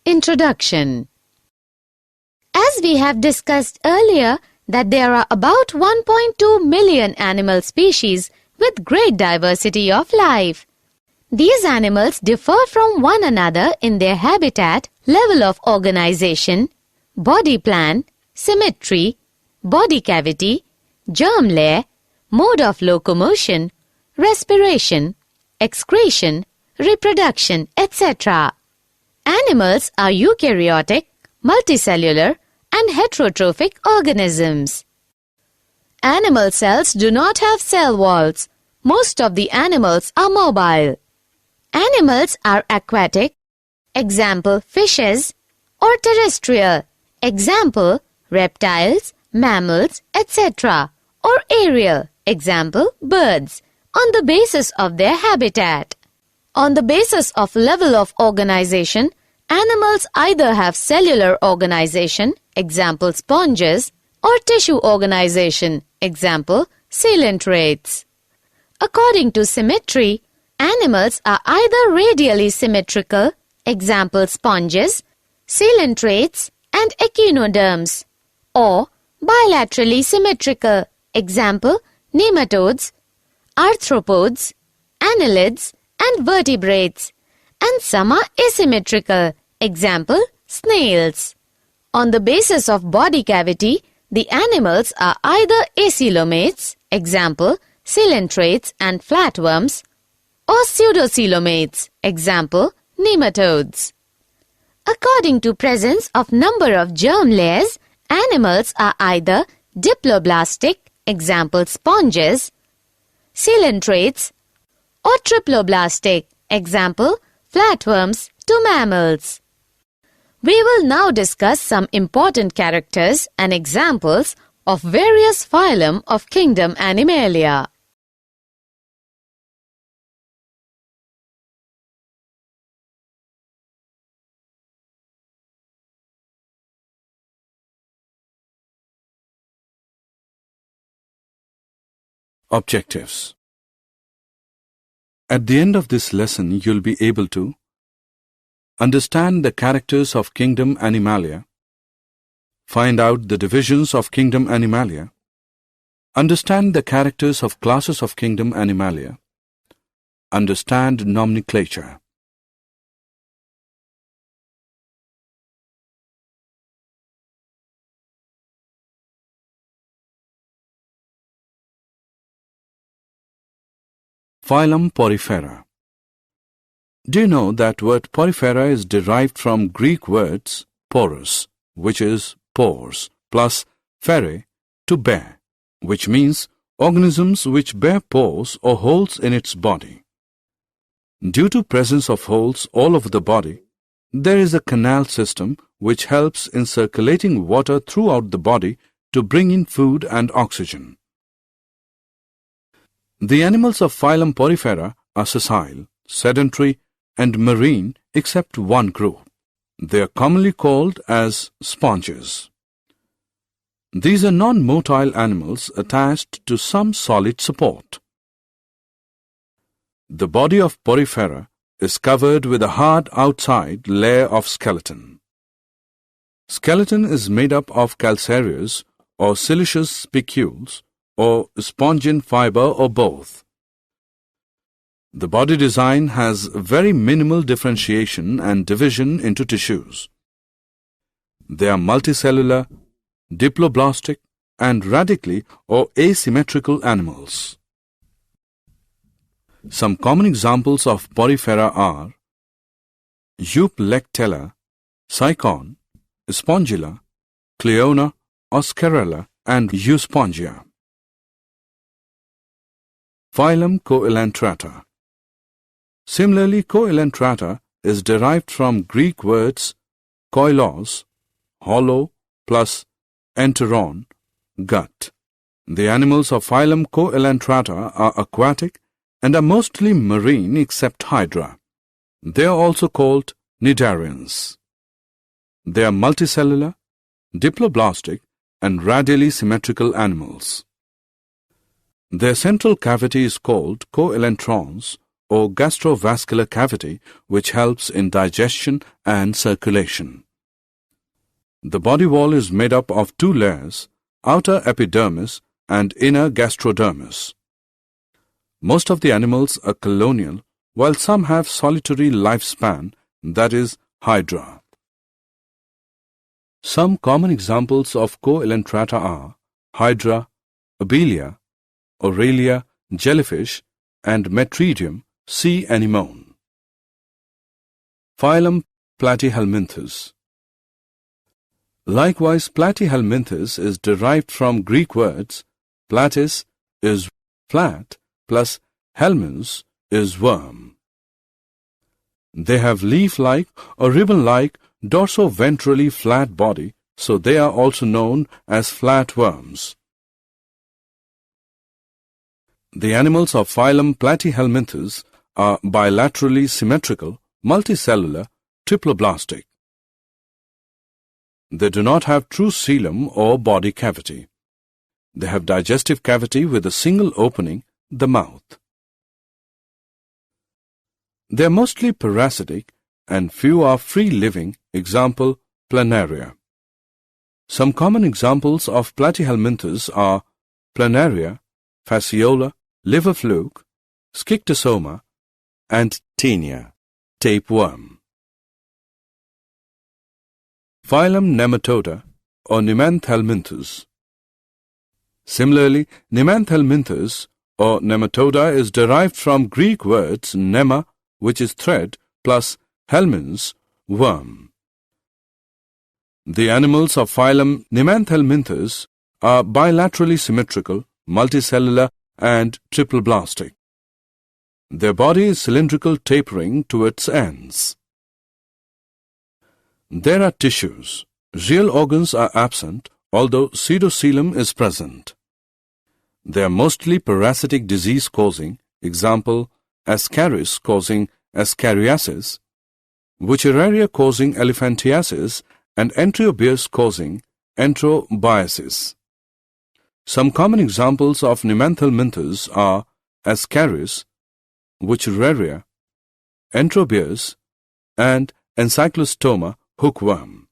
Introduction. As we have discussed earlier that there are about 1.2 million animal species with great diversity of life. These animals differ from one another in their habitat, level of organization, body plan, symmetry, body cavity, germ layer, mode of locomotion, respiration, excretion, reproduction, etc. Animals are eukaryotic, multicellular, and heterotrophic organisms. Animal cells do not have cell walls. Most of the animals are mobile. Animals are aquatic, example fishes, or terrestrial, example reptiles, mammals, etc., or aerial, example birds, on the basis of their habitat. On the basis of level of organization, animals either have cellular organization, example sponges, or tissue organization, example coelentrates. According to symmetry, animals are either radially symmetrical, example sponges, coelentrates, and echinoderms, or bilaterally symmetrical, example nematodes, arthropods, annelids, and vertebrates, and some are asymmetrical, example snails. On the basis of body cavity, the animals are either acoelomates, example coelentrates and flatworms, or pseudocoelomates, example nematodes. According to presence of number of germ layers, animals are either diploblastic, example sponges, coelentrates, or triploblastic, example flatworms to mammals. We will now discuss some important characters and examples of various phylum of kingdom Animalia. Objectives. At the end of this lesson, you'll be able to understand the characters of kingdom Animalia, find out the divisions of kingdom Animalia, understand the characters of classes of kingdom Animalia, understand nomenclature. Phyllum Porifera. Do you know that word porifera is derived from Greek words porous, which is pores, plus fere, to bear, which means organisms which bear pores or holes in its body. Due to presence of holes all over the body, there is a canal system which helps in circulating water throughout the body to bring in food and oxygen. The animals of Phyllum Porifera are sessile, sedentary, and marine except one group. They are commonly called as sponges. These are non-motile animals attached to some solid support. The body of Porifera is covered with a hard outside layer of skeleton. Skeleton is made up of calcareous or siliceous spicules or spongin fiber or both. The body design has very minimal differentiation and division into tissues. They are multicellular, diploblastic, and radically or asymmetrical animals. Some common examples of Porifera are Euplectella, Cycon, Spongilla, Cleona, Oscarella, and Euspongia. Phyllum Coelentrata. Similarly, Coelentrata is derived from Greek words koilos, hollow, plus enteron, gut. The animals of Phyllum Coelentrata are aquatic and are mostly marine except Hydra. They are also called cnidarians. They are multicellular, diploblastic, and radially symmetrical animals. Their central cavity is called coelentrons or gastrovascular cavity which helps in digestion and circulation. The body wall is made up of two layers, outer epidermis and inner gastrodermis. Most of the animals are colonial, while some have solitary lifespan, that is, hydra. Some common examples of Coelentrata are hydra, Abelia, Aurelia, jellyfish, and Metridium, sea anemone. Phylum Platyhelminthes. Likewise, Platyhelminthes is derived from Greek words platis is flat plus helminths is worm. They have leaf-like or ribbon-like dorso-ventrally flat body, so they are also known as flatworms. The animals of phylum Platyhelminthes are bilaterally symmetrical, multicellular, triploblastic. They do not have true coelom or body cavity. They have digestive cavity with a single opening, the mouth. They are mostly parasitic and few are free-living, example, planaria. Some common examples of Platyhelminthes are planaria, fasciola, liver fluke, schistosoma, and taenia, tapeworm. Phylum Nematoda or Nimanthal Minthus. Similarly, Nimanthal Minthus or Nematoda is derived from Greek words nema, which is thread, plus helminths, worm. The animals of phylum Nimanthal Minthus are bilaterally symmetrical, multicellular, and triploblastic. Their body is cylindrical, tapering to its ends. There are tissues. Real organs are absent, although pseudocoelom is present. They are mostly parasitic disease-causing, example, Ascaris causing ascariasis, Wuchereria causing elephantiasis, and Enterobius causing enterobiasis. Some common examples of Nimanthal Minthus are Ascaris, Wuchereria, Enterobius, and Encyclostoma hookworm.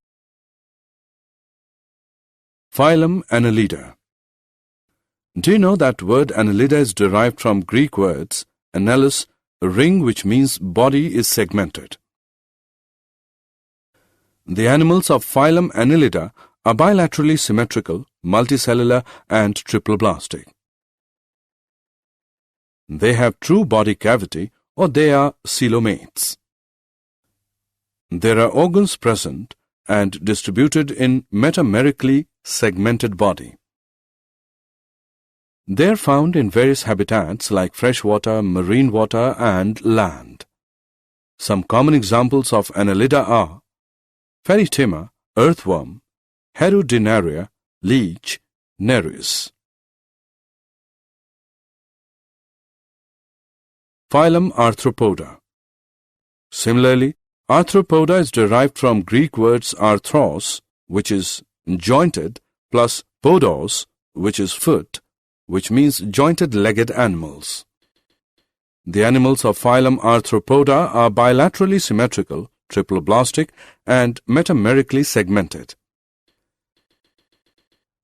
Phylum Annelida. Do you know that word Annelida is derived from Greek words annelus, a ring, which means body is segmented? The animals of phylum Annelida are bilaterally symmetrical, multicellular, and triploblastic. They have true body cavity, or they are coelomates. There are organs present and distributed in metamerically segmented body. They are found in various habitats like freshwater, marine water, and land. Some common examples of Annelida are Ferritima, earthworm, Herudinaria, leech, Nereis. Phylum Arthropoda. Similarly, Arthropoda is derived from Greek words arthros, which is jointed, plus podos, which is foot, which means jointed-legged animals. The animals of phylum Arthropoda are bilaterally symmetrical, triploblastic, and metamerically segmented.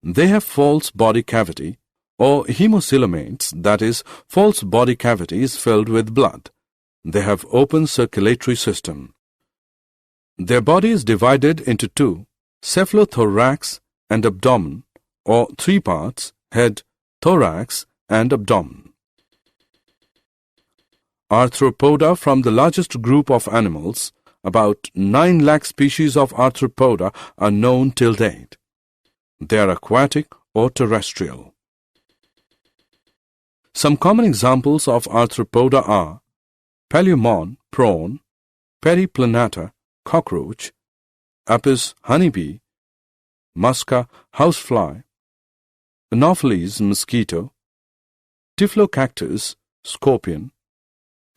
They have false body cavity, or hemocoelomates, that is, false body cavities filled with blood. They have open circulatory system. Their body is divided into two, cephalothorax and abdomen, or three parts, head, thorax, and abdomen. Arthropoda from the largest group of animals, about 9 lakh species of arthropoda are known till date. They are aquatic or terrestrial. Some common examples of arthropoda are Paleomon, prawn, Periplanata, cockroach, Apis, honeybee, Musca, housefly, Anopheles, mosquito, Typhlocactus, scorpion,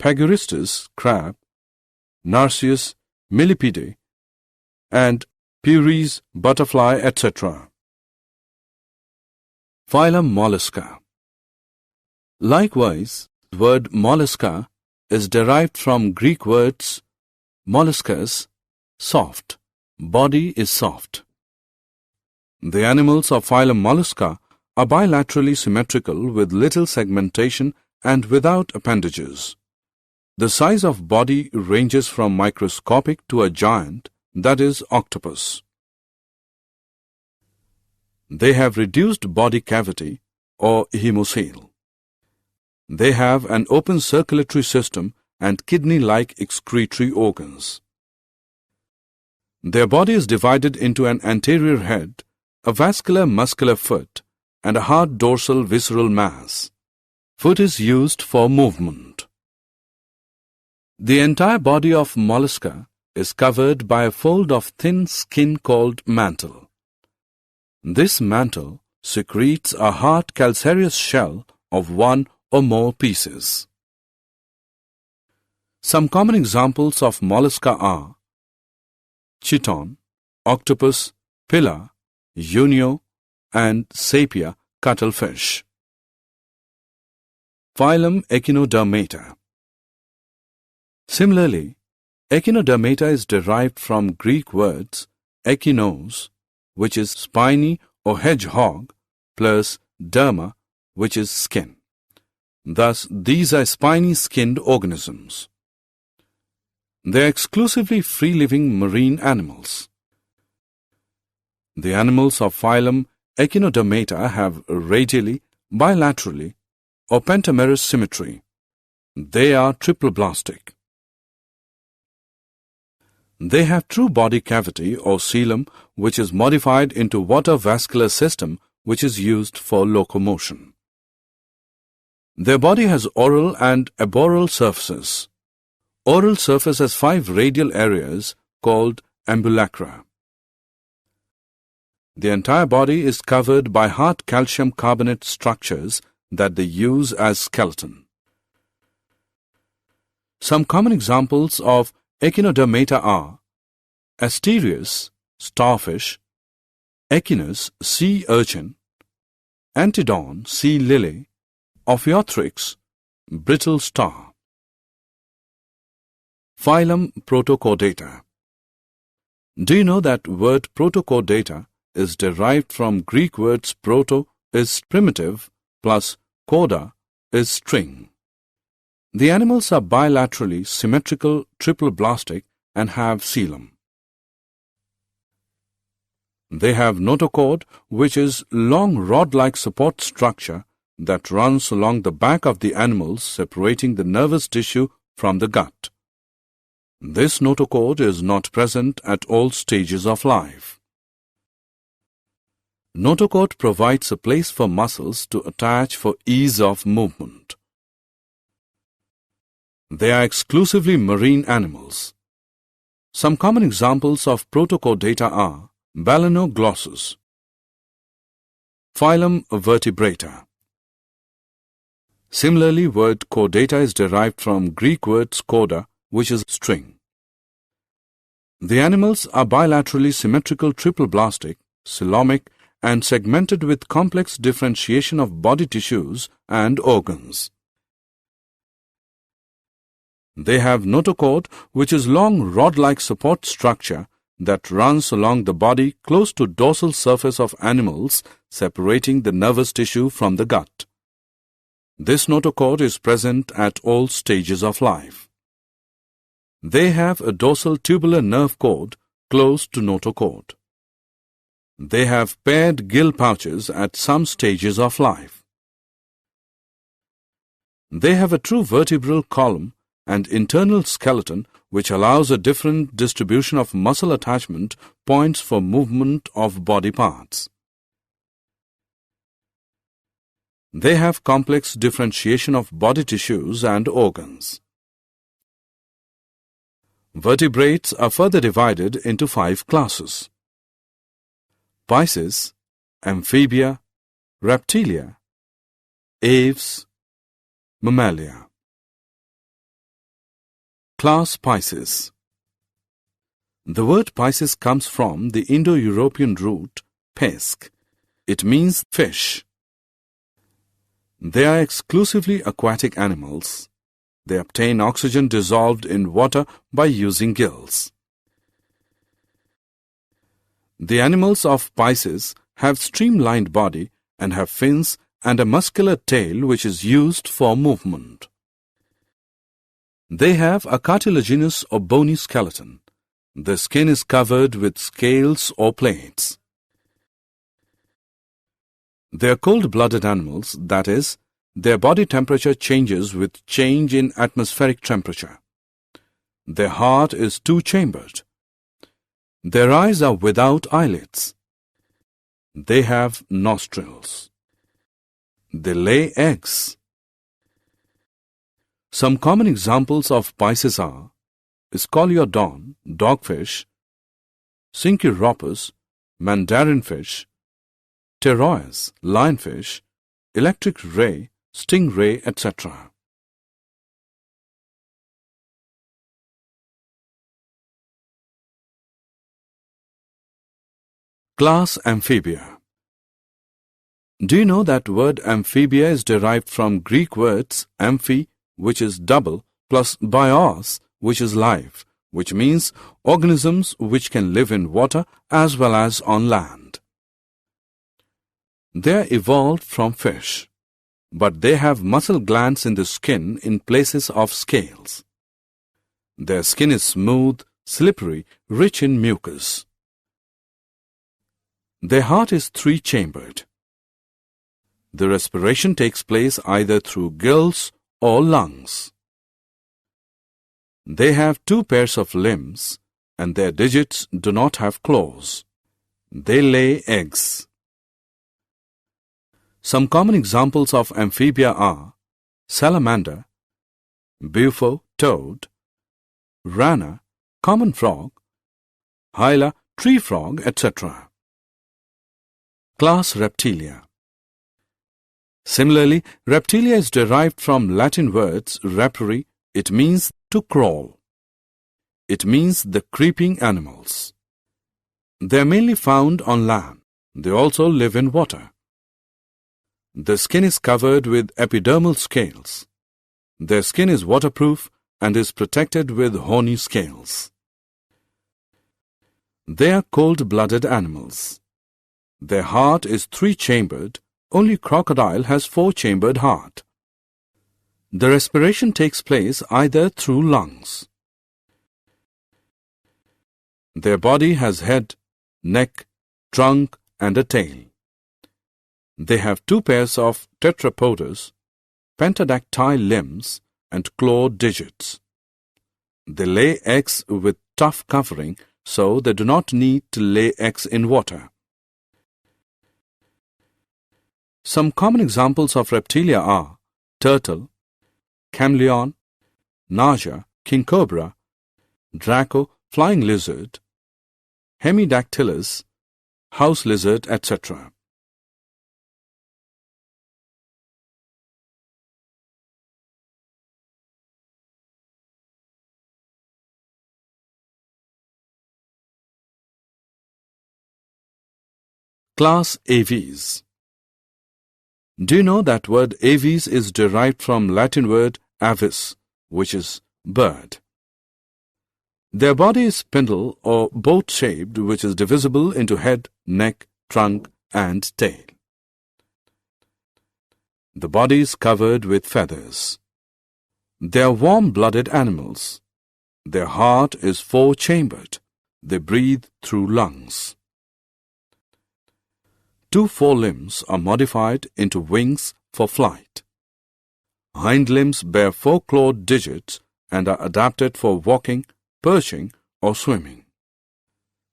Paguristus, crab, Narcissus, millipede, and Puris, butterfly, etc. Phylum Mollusca. Likewise, the word mollusca is derived from Greek words molluscus, soft, body is soft. The animals of phylum Mollusca are bilaterally symmetrical with little segmentation and without appendages. The size of body ranges from microscopic to a giant, that is, octopus. They have reduced body cavity or hemocoel. They have an open circulatory system and kidney-like excretory organs. Their body is divided into an anterior head, a vascular muscular foot, and a hard dorsal visceral mass. Foot is used for movement. The entire body of Mollusca is covered by a fold of thin skin called mantle. This mantle secretes a hard calcareous shell of one or more pieces. Some common examples of Mollusca are chiton, octopus, pilla, unio, and sepia cuttlefish. Phylum Echinodamata. Similarly, Echinodamata is derived from Greek words echinos, which is spiny or hedgehog, plus derma, which is skin. Thus, these are spiny-skinned organisms. They are exclusively free-living marine animals. The animals of phylum Echinodamata have radially, bilaterally, or pentamerous symmetry. They are triploblastic. They have true body cavity or coelom, which is modified into water vascular system, which is used for locomotion. Their body has oral and aboral surfaces. Oral surface has 5 radial areas called ambulacra. The entire body is covered by hard calcium carbonate structures that they use as skeleton. Some common examples of Echinodamata are Asterius, starfish, Echinus, sea urchin, Antedon, sea lily, Ophiothrix, brittle star. Phylum Protochordata. Do you know that word Protochordata is derived from Greek words proto is primitive plus chorda is string. The animals are bilaterally symmetrical triploblastic and have coelom. They have notochord, which is long rod-like support structure that runs along the back of the animals, separating the nervous tissue from the gut. This notochord is not present at all stages of life. Notochord provides a place for muscles to attach for ease of movement. They are exclusively marine animals. Some common examples of Protochordata are Balanoglossus. Phylum Vertebrata. Similarly, word chordata is derived from Greek words chorda, which is string. The animals are bilaterally symmetrical triploblastic, coelomic, and segmented with complex differentiation of body tissues and organs. They have notochord, which is long rod-like support structure that runs along the body close to dorsal surface of animals, separating the nervous tissue from the gut. This notochord is present at all stages of life. They have a dorsal tubular nerve cord close to notochord. They have paired gill pouches at some stages of life. They have a true vertebral column and internal skeleton which allows a different distribution of muscle attachment points for movement of body parts. They have complex differentiation of body tissues and organs. Vertebrates are further divided into 5 classes: Pisces, Amphibia, Reptilia, Aves, Mammalia. Class Pisces. The word Pisces comes from the Indo-European root pesk. It means fish. They are exclusively aquatic animals. They obtain oxygen dissolved in water by using gills. The animals of Pisces have streamlined body and have fins and a muscular tail which is used for movement. They have a cartilaginous or bony skeleton. The skin is covered with scales or plates. They are cold-blooded animals, that is, their body temperature changes with change in atmospheric temperature. Their heart is two-chambered. Their eyes are without eyelids. They have nostrils. They lay eggs. Some common examples of Pisces are Scoliodon, dogfish, Syncheuropus, mandarin fish, Pterois, lionfish, electric ray, stingray, etc. Class Amphibia. Do you know that word amphibia is derived from Greek words amphi, which is double, plus bios, which is life, which means organisms which can live in water as well as on land. They are evolved from fish, but they have muscle glands in the skin in places of scales. Their skin is smooth, slippery, rich in mucus. Their heart is three-chambered. The respiration takes place either through gills or lungs. They have two pairs of limbs, and their digits do not have claws. They lay eggs. Some common examples of amphibia are salamander, bufo, toad, rana, common frog, hyla, tree frog, etc. Class Reptilia. Similarly, Reptilia is derived from Latin words repere. It means to crawl. It means the creeping animals. They are mainly found on land. They also live in water. The skin is covered with epidermal scales. Their skin is waterproof and is protected with horny scales. They are cold-blooded animals. Their heart is three-chambered. Only crocodile has four-chambered heart. The respiration takes place either through lungs. Their body has head, neck, trunk, and a tail. They have two pairs of tetrapods, pentadactyl limbs, and clawed digits. They lay eggs with tough covering, so they do not need to lay eggs in water. Some common examples of Reptilia are turtle, chameleon, naja, king cobra, draco, flying lizard, hemidactylus, house lizard, etc. Class Aves. Do you know that word aves is derived from Latin word avis, which is bird? Their body is spindle or boat-shaped, which is divisible into head, neck, trunk, and tail. The body is covered with feathers. They are warm-blooded animals. Their heart is four-chambered. They breathe through lungs. Two forelimbs are modified into wings for flight. Hind limbs bear four clawed digits and are adapted for walking, perching, or swimming.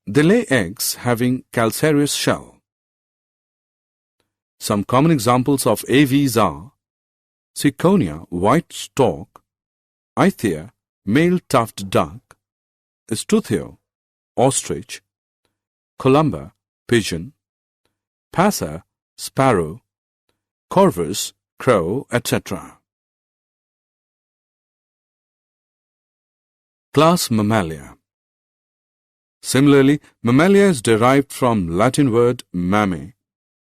They lay eggs having calcareous shell. Some common examples of aves are Ciconia, white stork, Ithia, male tuft duck, Estuthio, ostrich, Columba, pigeon, Passer, sparrow, Corvus, crow, etc. Class Mammalia. Similarly, Mammalia is derived from Latin word mammae,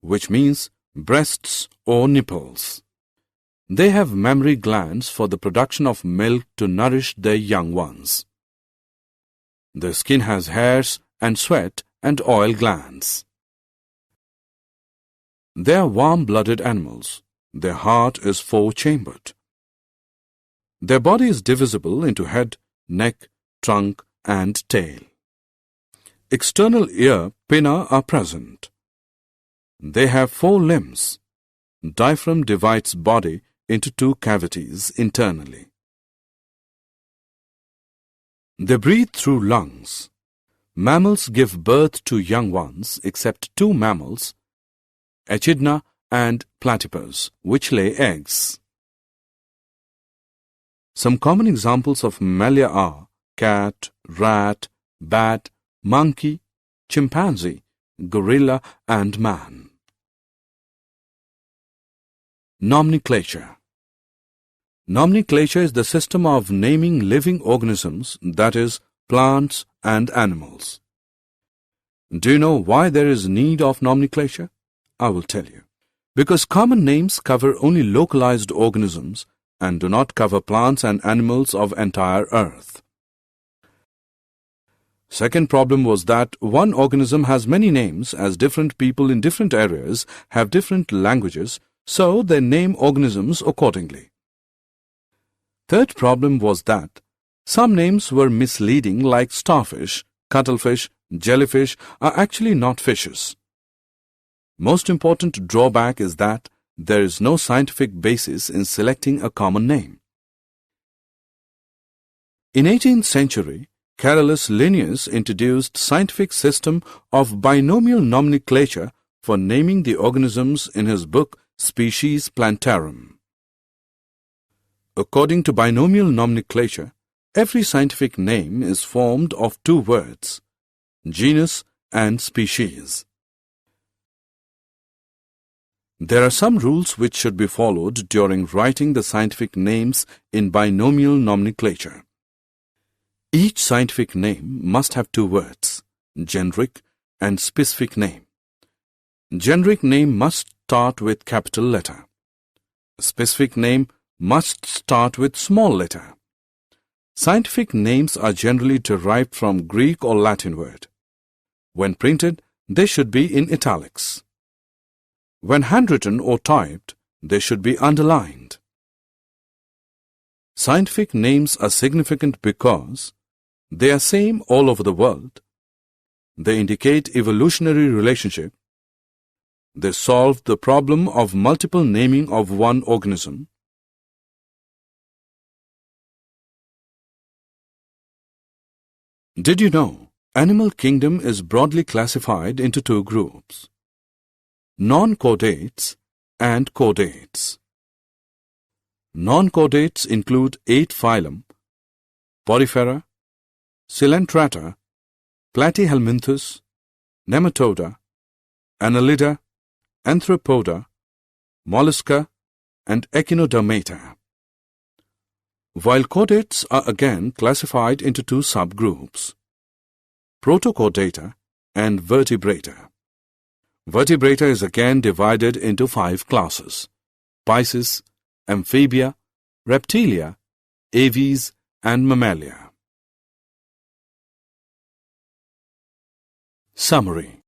which means breasts or nipples. They have mammary glands for the production of milk to nourish their young ones. Their skin has hairs and sweat and oil glands. They are warm-blooded animals. Their heart is four-chambered. Their body is divisible into head, neck, trunk, and tail. External ear pinna are present. They have 4 limbs. Diaphragm divides body into 2 cavities internally. They breathe through lungs. Mammals give birth to young ones except 2 mammals, Echidna and Platypus, which lay eggs. Some common examples of Mammalia are cat, rat, bat, monkey, chimpanzee, gorilla, and man. Nomenclature. Nomenclature is the system of naming living organisms, that is, plants and animals. Do you know why there is need of nomenclature? I will tell you. Because common names cover only localized organisms and do not cover plants and animals of entire earth. Second problem was that one organism has many names as different people in different areas have different languages, so they name organisms accordingly. Third problem was that some names were misleading, like starfish, cuttlefish, jellyfish are actually not fishes. Most important drawback is that there is no scientific basis in selecting a common name. In 18th century, Carolus Linnaeus introduced scientific system of binomial nomenclature for naming the organisms in his book Species Plantarum. According to binomial nomenclature, every scientific name is formed of 2 words, genus and species. There are some rules which should be followed during writing the scientific names in binomial nomenclature. Each scientific name must have 2 words, generic and specific name. Generic name must start with capital letter. Specific name must start with small letter. Scientific names are generally derived from Greek or Latin word. When printed, they should be in italics. When handwritten or typed, they should be underlined. Scientific names are significant because they are same all over the world. They indicate evolutionary relationship. They solve the problem of multiple naming of one organism. Did you know animal kingdom is broadly classified into 2 groups? Non-chordates and chordates. Non-chordates include 8 phylum: Porifera, Coelentrata, Platyhelminthes, Nematoda, Annelida, Arthropoda, Mollusca, and Echinodamata. While chordates are again classified into 2 subgroups, Protochordata and Vertebrata. Vertebrata is again divided into 5 classes: Pisces, Amphibia, Reptilia, Aves, and Mammalia. Summary.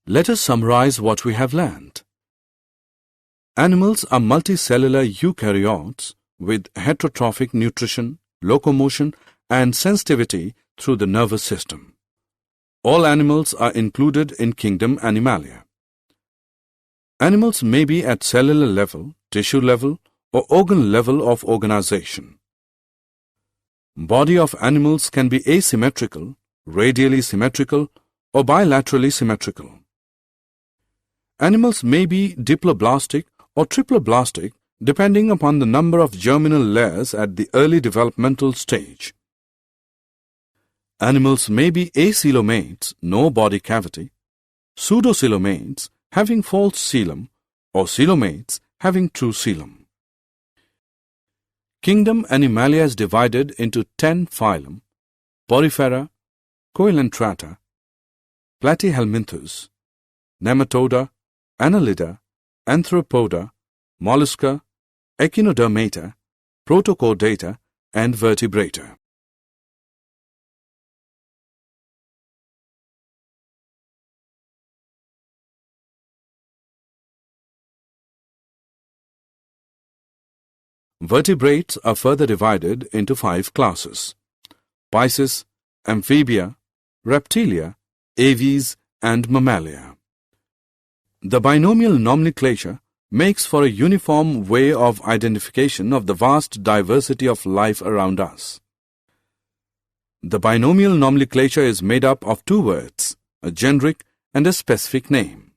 Let us summarize what we have learned. Animals are multicellular eukaryotes with heterotrophic nutrition, locomotion, and sensitivity through the nervous system. All animals are included in kingdom Animalia. Animals may be at cellular level, tissue level, or organ level of organization. Body of animals can be asymmetrical, radially symmetrical, or bilaterally symmetrical. Animals may be diploblastic or triploblastic depending upon the number of germinal layers at the early developmental stage. Animals may be acoelomates, no body cavity, pseudocoelomates having false coelom, or coelomates having true coelom. Kingdom Animalia is divided into 10 phylum: Porifera, Coelentrata, Platyhelminthes, Nematoda, Annelida, Arthropoda, Mollusca, Echinodamata, Protochordata, and Vertebrate. Vertebrates are further divided into 5 classes: Pisces, Amphibia, Reptilia, Aves, and Mammalia. The binomial nomenclature makes for a uniform way of identification of the vast diversity of life around us. The binomial nomenclature is made up of 2 words, a generic and a specific name.